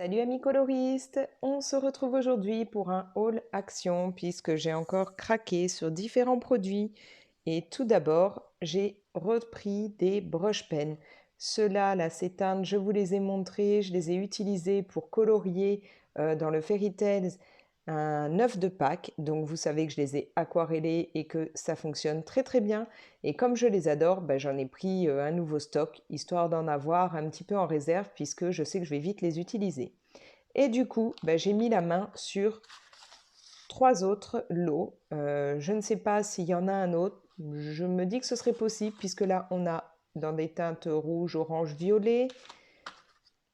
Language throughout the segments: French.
Salut amis coloristes, on se retrouve aujourd'hui pour un haul action puisque j'ai encore craqué sur différents produits. Et tout d'abord, j'ai repris des brush pens. Ceux-là, la Cétane, je vous les ai montrés, je les ai utilisés pour colorier dans le Fairy Tales un œuf de Pâques. Donc vous savez que je les ai aquarellés et que ça fonctionne très très bien. Et comme je les adore, j'en ai pris un nouveau stock, histoire d'en avoir un petit peu en réserve, puisque je sais que je vais vite les utiliser. Et du coup, j'ai mis la main sur trois autres lots. Je ne sais pas s'il y en a un autre. Je me dis que ce serait possible, puisque là, on a dans des teintes rouge, orange, violet,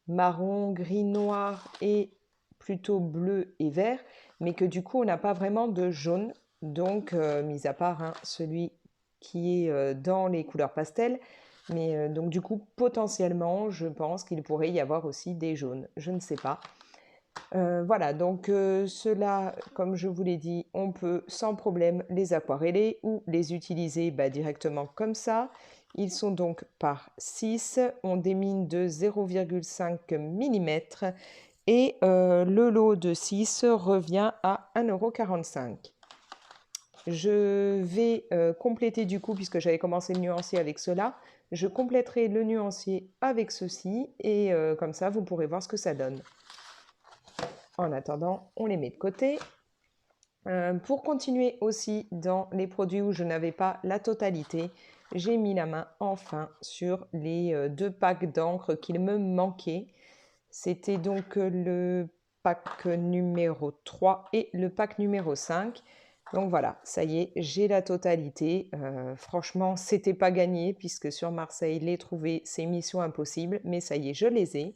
marron, gris, noir et plutôt bleu et vert, mais que du coup, on n'a pas vraiment de jaune. Donc, mis à part celui qui est dans les couleurs pastel. Mais donc du coup, potentiellement, je pense qu'il pourrait y avoir aussi des jaunes. Je ne sais pas. Voilà, donc ceux-là, comme je vous l'ai dit, on peut sans problème les aquareller ou les utiliser directement comme ça. Ils sont donc par 6, ont des mines de 0,5 mm et le lot de 6 revient à 1,45 €. Je vais compléter du coup, puisque j'avais commencé le nuancier avec cela, je compléterai le nuancier avec ceci et comme ça vous pourrez voir ce que ça donne. En attendant, on les met de côté. Pour continuer aussi dans les produits où je n'avais pas la totalité, j'ai mis la main enfin sur les 2 packs d'encre qu'il me manquait. C'était donc le pack numéro 3 et le pack numéro 5. Donc voilà, ça y est, j'ai la totalité. Franchement, c'était pas gagné puisque sur Marseille, les trouver, c'est mission impossible. Mais ça y est, je les ai.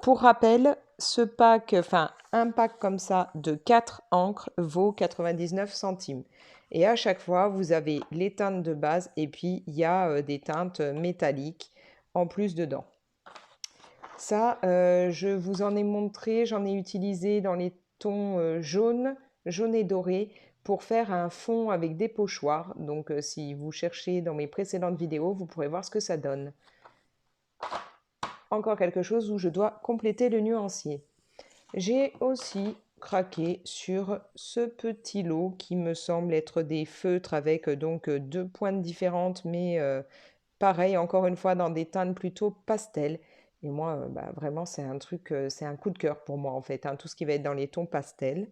Pour rappel, ce pack, enfin un pack comme ça de 4 encres vaut 99 centimes. Et à chaque fois, vous avez les teintes de base et puis il y a des teintes métalliques en plus dedans. Ça, je vous en ai montré, j'en ai utilisé dans les tons jaune et doré pour faire un fond avec des pochoirs. Donc si vous cherchez dans mes précédentes vidéos, vous pourrez voir ce que ça donne. Encore quelque chose où je dois compléter le nuancier. J'ai aussi craqué sur ce petit lot qui me semble être des feutres avec donc 2 pointes différentes, mais pareil, encore une fois, dans des teintes plutôt pastel. Et moi, vraiment, c'est un truc, c'est un coup de cœur pour moi en fait, tout ce qui va être dans les tons pastel.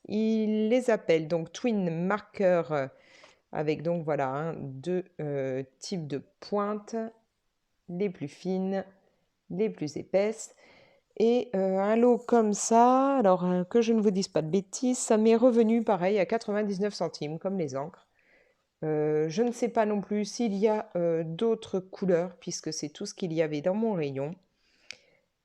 Il les appelle donc Twin Marker avec donc voilà, deux types de pointes, les plus fines, les plus épaisses. Et un lot comme ça, alors que je ne vous dise pas de bêtises, ça m'est revenu pareil à 99 centimes, comme les encres. Je ne sais pas non plus s'il y a d'autres couleurs, puisque c'est tout ce qu'il y avait dans mon rayon.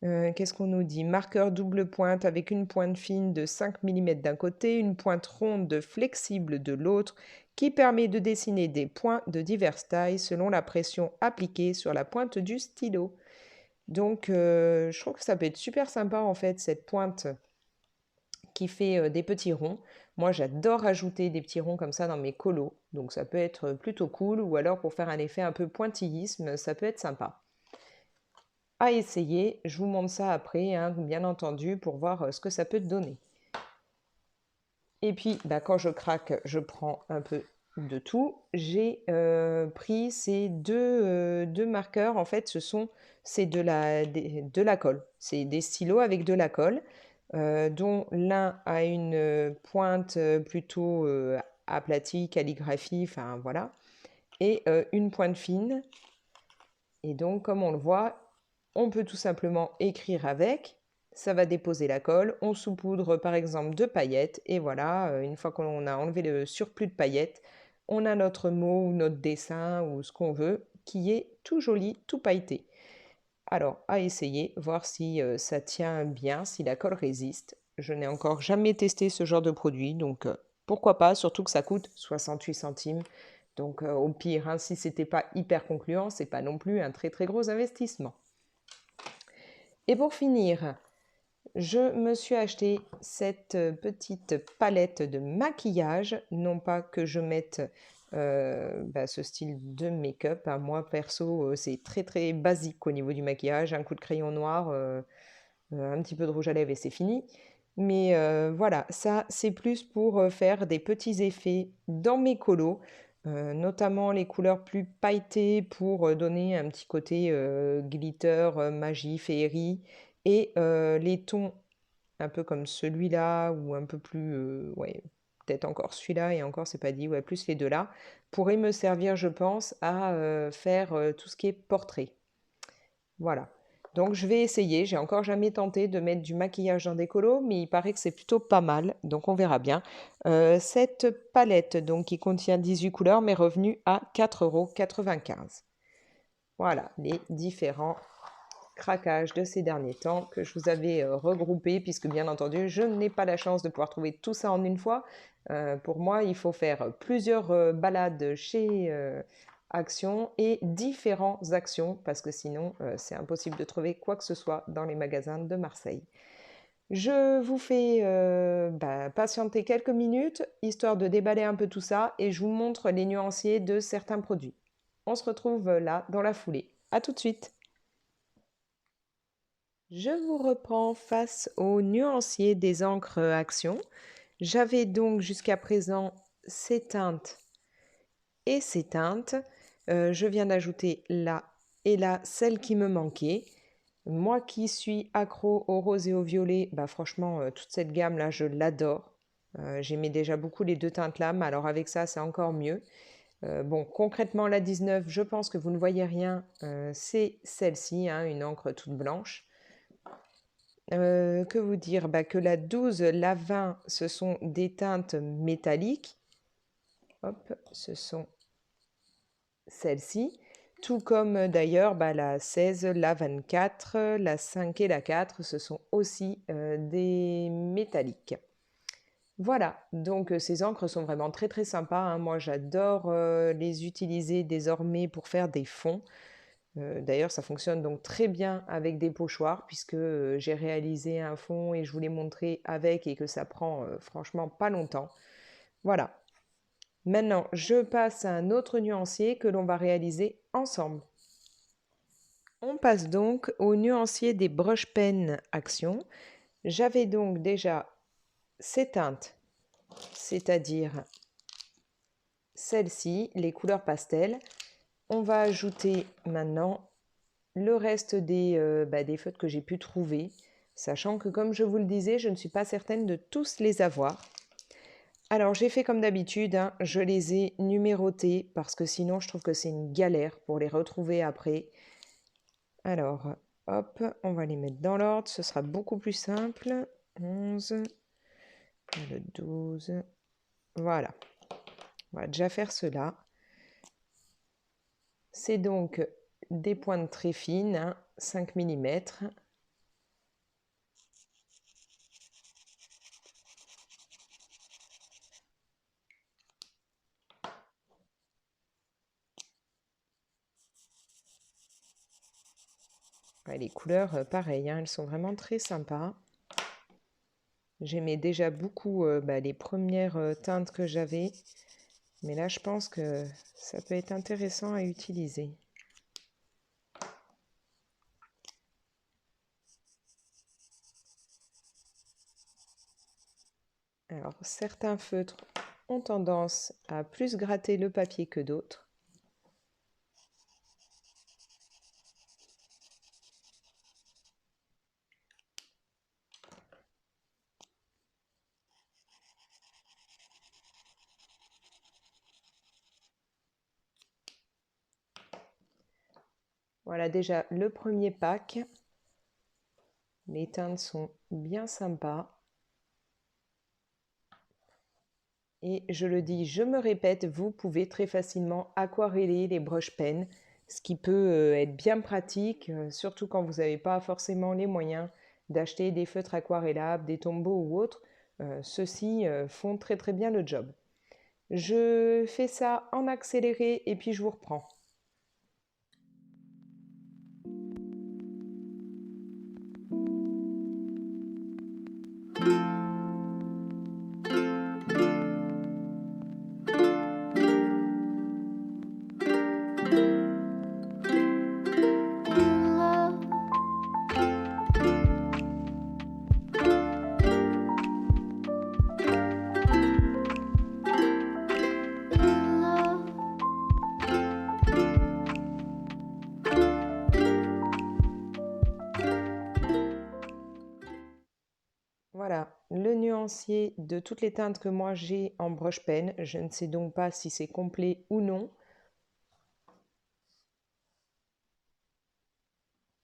Qu'est-ce qu'on nous dit? Marqueur double pointe avec une pointe fine de 5 mm d'un côté, une pointe ronde flexible de l'autre, qui permet de dessiner des points de diverses tailles selon la pression appliquée sur la pointe du stylo. Donc, je trouve que ça peut être super sympa en fait, cette pointe qui fait des petits ronds. Moi, j'adore ajouter des petits ronds comme ça dans mes colos, donc ça peut être plutôt cool, ou alors pour faire un effet un peu pointillisme, ça peut être sympa. À essayer, je vous montre ça après, bien entendu, pour voir ce que ça peut donner. Et puis, quand je craque, je prends un peu de tout. J'ai pris ces deux marqueurs, en fait, c'est de la colle. C'est des stylos avec de la colle, dont l'un a une pointe plutôt aplatie, calligraphie, enfin voilà, et une pointe fine. Et donc, comme on le voit, on peut tout simplement écrire avec. Ça va déposer la colle. On saupoudre par exemple de paillettes. Et voilà, une fois qu'on a enlevé le surplus de paillettes, on a notre mot ou notre dessin ou ce qu'on veut qui est tout joli, tout pailleté. Alors, à essayer, voir si ça tient bien, si la colle résiste. Je n'ai encore jamais testé ce genre de produit, donc pourquoi pas, surtout que ça coûte 68 centimes. Donc au pire, si c'était pas hyper concluant, c'est pas non plus un très très gros investissement. Et pour finir, je me suis acheté cette petite palette de maquillage, non pas que je mette ce style de make-up. Moi perso, c'est très très basique au niveau du maquillage. Un coup de crayon noir, un petit peu de rouge à lèvres et c'est fini. Mais voilà, ça, c'est plus pour faire des petits effets dans mes colos, notamment les couleurs plus pailletées pour donner un petit côté glitter, magie, féerie, et les tons un peu comme celui-là ou un peu plus, ouais, peut-être encore celui-là et encore c'est pas dit, ouais, plus les deux là, pourraient me servir, je pense, à faire tout ce qui est portrait. Voilà. Donc je vais essayer. J'ai encore jamais tenté de mettre du maquillage dans des colos, mais il paraît que c'est plutôt pas mal. Donc on verra bien. Cette palette donc qui contient 18 couleurs m'est revenue à 4,95 €. Voilà les différents craquages de ces derniers temps que je vous avais regroupés, puisque bien entendu je n'ai pas la chance de pouvoir trouver tout ça en une fois. Pour moi, il faut faire plusieurs balades chez Action et différents actions, parce que sinon c'est impossible de trouver quoi que ce soit dans les magasins de Marseille. Je vous fais patienter quelques minutes, histoire de déballer un peu tout ça, et je vous montre les nuanciers de certains produits. On se retrouve là dans la foulée. À tout de suite. Je vous reprends face aux nuanciers des encres Action. J'avais donc jusqu'à présent ces teintes et ces teintes. Je viens d'ajouter là et là celle qui me manquait. Moi qui suis accro au rose et au violet, bah franchement, toute cette gamme-là, je l'adore. J'aimais déjà beaucoup les deux teintes là, mais alors avec ça, c'est encore mieux. Bon, concrètement, la 19, je pense que vous ne voyez rien. C'est celle-ci, hein, une encre toute blanche. Que vous dire? Bah, que la 12, la 20, ce sont des teintes métalliques. Hop, ce sont celles-ci. Tout comme d'ailleurs bah, la 16, la 24, la 5 et la 4, ce sont aussi des métalliques. Voilà, donc ces encres sont vraiment très très sympas, hein. Moi j'adore les utiliser désormais pour faire des fonds. D'ailleurs, ça fonctionne donc très bien avec des pochoirs puisque j'ai réalisé un fond et je vous l'ai montré avec et que ça prend franchement pas longtemps. Voilà. Maintenant, je passe à un autre nuancier que l'on va réaliser ensemble. On passe donc au nuancier des brush pen Action. J'avais donc déjà ces teintes, c'est-à-dire celles-ci, les couleurs pastel. On va ajouter maintenant le reste des feutres que j'ai pu trouver, sachant que comme je vous le disais, je ne suis pas certaine de tous les avoir. Alors j'ai fait comme d'habitude, hein, je les ai numérotés parce que sinon je trouve que c'est une galère pour les retrouver après. Alors hop, on va les mettre dans l'ordre, ce sera beaucoup plus simple. 11, le 12, voilà. On va déjà faire cela. C'est donc des pointes très fines, hein, 5 mm. Ouais, les couleurs, pareil, hein, elles sont vraiment très sympas. J'aimais déjà beaucoup les premières teintes que j'avais, mais là je pense que ça peut être intéressant à utiliser. Alors certains feutres ont tendance à plus gratter le papier que d'autres. Voilà déjà le premier pack. Les teintes sont bien sympas. Et je le dis, je me répète, vous pouvez très facilement aquareller les brush pens, ce qui peut être bien pratique, surtout quand vous n'avez pas forcément les moyens d'acheter des feutres aquarellables, des tombeaux ou autres. Ceux-ci font très très bien le job. Je fais ça en accéléré et puis je vous reprends. nuancier de toutes les teintes que moi j'ai en brush pen. Je ne sais donc pas si c'est complet ou non.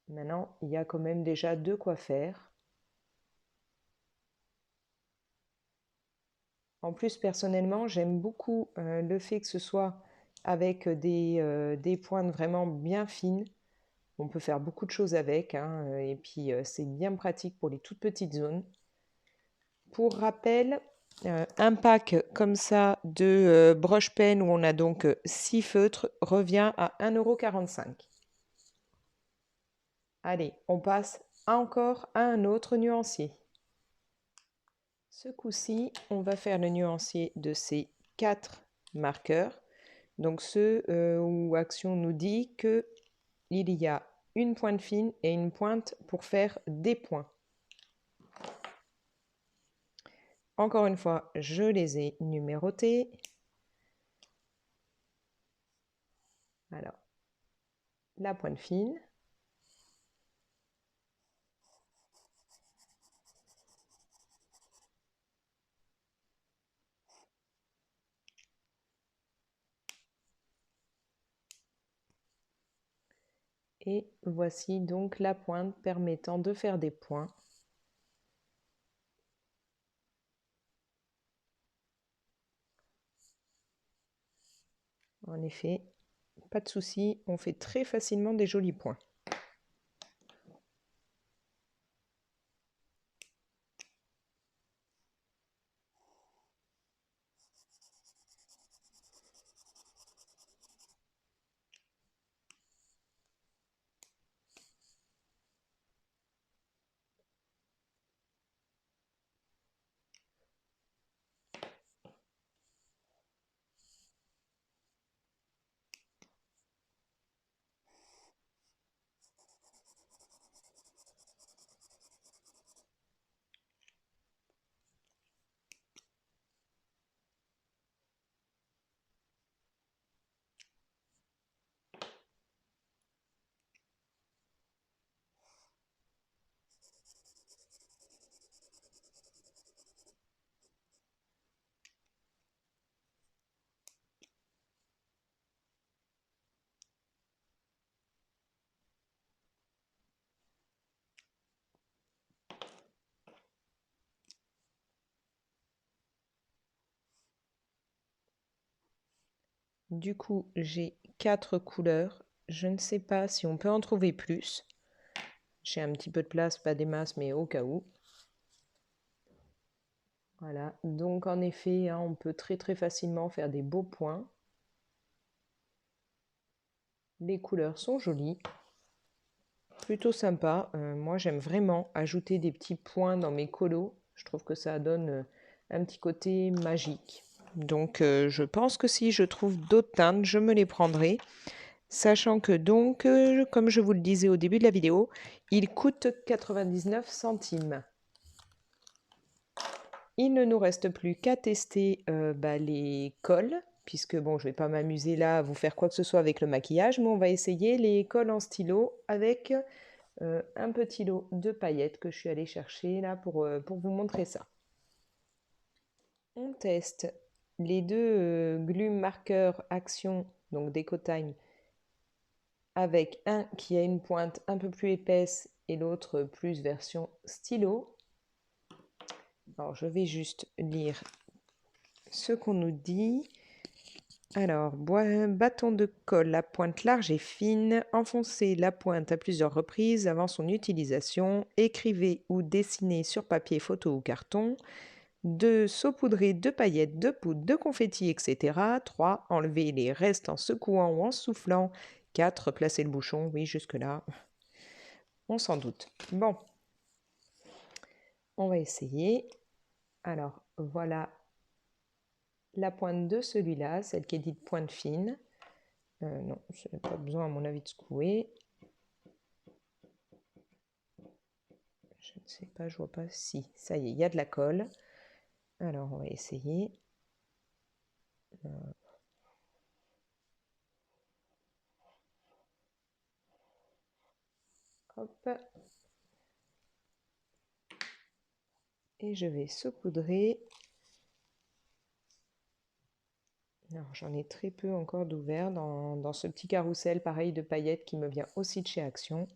Maintenant, il y a quand même déjà de quoi faire. En plus, personnellement, j'aime beaucoup le fait que ce soit avec des pointes vraiment bien fines. On peut faire beaucoup de choses avec, hein, et puis c'est bien pratique pour les toutes petites zones. Pour rappel, un pack comme ça de brush pen où on a donc 6 feutres revient à 1,45 €. Allez, on passe encore à un autre nuancier. Ce coup-ci, on va faire le nuancier de ces 4 marqueurs. Donc ceux où Action nous dit qu'il y a une pointe fine et une pointe pour faire des points. Encore une fois, je les ai numérotés. Alors, la pointe fine. Et voici donc la pointe permettant de faire des points. En effet, pas de souci, on fait très facilement des jolis points. Du coup, j'ai 4 couleurs. Je ne sais pas si on peut en trouver plus. J'ai un petit peu de place, pas des masses, mais au cas où. Voilà, donc en effet, hein, on peut très facilement faire des beaux points. Les couleurs sont jolies, plutôt sympa. Moi, j'aime vraiment ajouter des petits points dans mes colos. Je trouve que ça donne un petit côté magique. Donc, je pense que si je trouve d'autres teintes, je me les prendrai. Sachant que donc, comme je vous le disais au début de la vidéo, il coûte 99 centimes. Il ne nous reste plus qu'à tester les cols, puisque bon, je ne vais pas m'amuser là à vous faire quoi que ce soit avec le maquillage, mais on va essayer les cols en stylo avec un petit lot de paillettes que je suis allée chercher là pour vous montrer ça. On teste les deux glumes marqueurs Action, donc DecoTime, avec un qui a une pointe un peu plus épaisse et l'autre plus version stylo. Alors je vais juste lire ce qu'on nous dit. Alors, bâton de colle, la pointe large et fine, enfoncez la pointe à plusieurs reprises avant son utilisation, écrivez ou dessinez sur papier, photo ou carton. 2. Saupoudrer de paillettes, de poudre, de confetti, etc. 3. Enlevez les restes en secouant ou en soufflant. 4. Placez le bouchon. Oui, jusque-là, on s'en doute. Bon, on va essayer. Alors, voilà la pointe de celui-là, celle qui est dite pointe fine. Non, je n'ai pas besoin à mon avis de secouer. Je ne sais pas, je vois pas. Si, ça y est, il y a de la colle. Alors, on va essayer. Hop. Et je vais saupoudrer. Alors, j'en ai très peu encore d'ouvert dans ce petit carrousel pareil de paillettes qui me vient aussi de chez Action.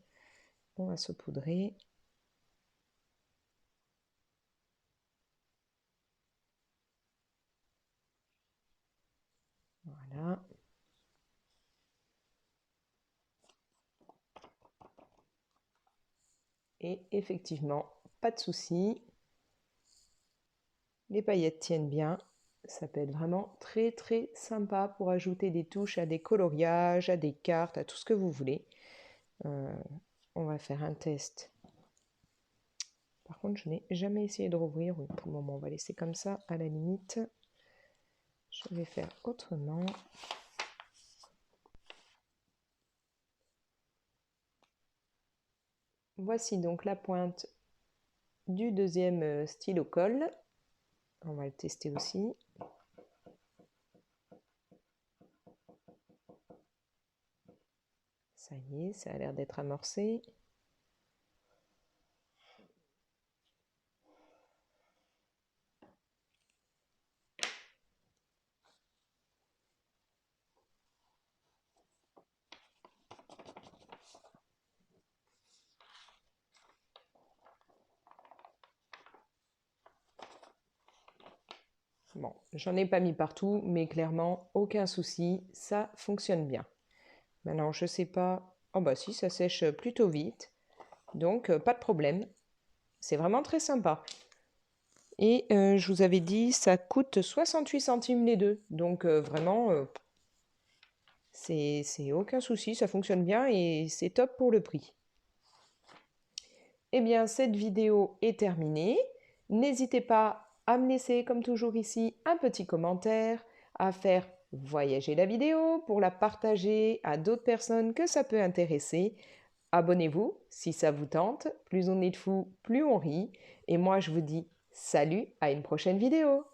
On va saupoudrer. Voilà. Et effectivement, pas de souci. Les paillettes tiennent bien. Ça peut être vraiment très très sympa pour ajouter des touches à des coloriages, à des cartes, à tout ce que vous voulez. On va faire un test. Par contre, je n'ai jamais essayé de rouvrir. Oui, pour le moment, on va laisser comme ça, à la limite. Je vais faire autrement. Voici donc la pointe du deuxième stylo colle. On va le tester aussi. Ça y est, ça a l'air d'être amorcé. Bon, j'en ai pas mis partout, mais clairement, aucun souci, ça fonctionne bien. Maintenant, je sais pas... Oh bah si, ça sèche plutôt vite, donc pas de problème. C'est vraiment très sympa. Et je vous avais dit, ça coûte 68 centimes les deux, donc vraiment, c'est aucun souci, ça fonctionne bien et c'est top pour le prix. Eh bien, cette vidéo est terminée. N'hésitez pas à me laisser, comme toujours ici, un petit commentaire, à faire voyager la vidéo pour la partager à d'autres personnes que ça peut intéresser. Abonnez-vous si ça vous tente. Plus on est de fous, plus on rit. Et moi, je vous dis salut, à une prochaine vidéo.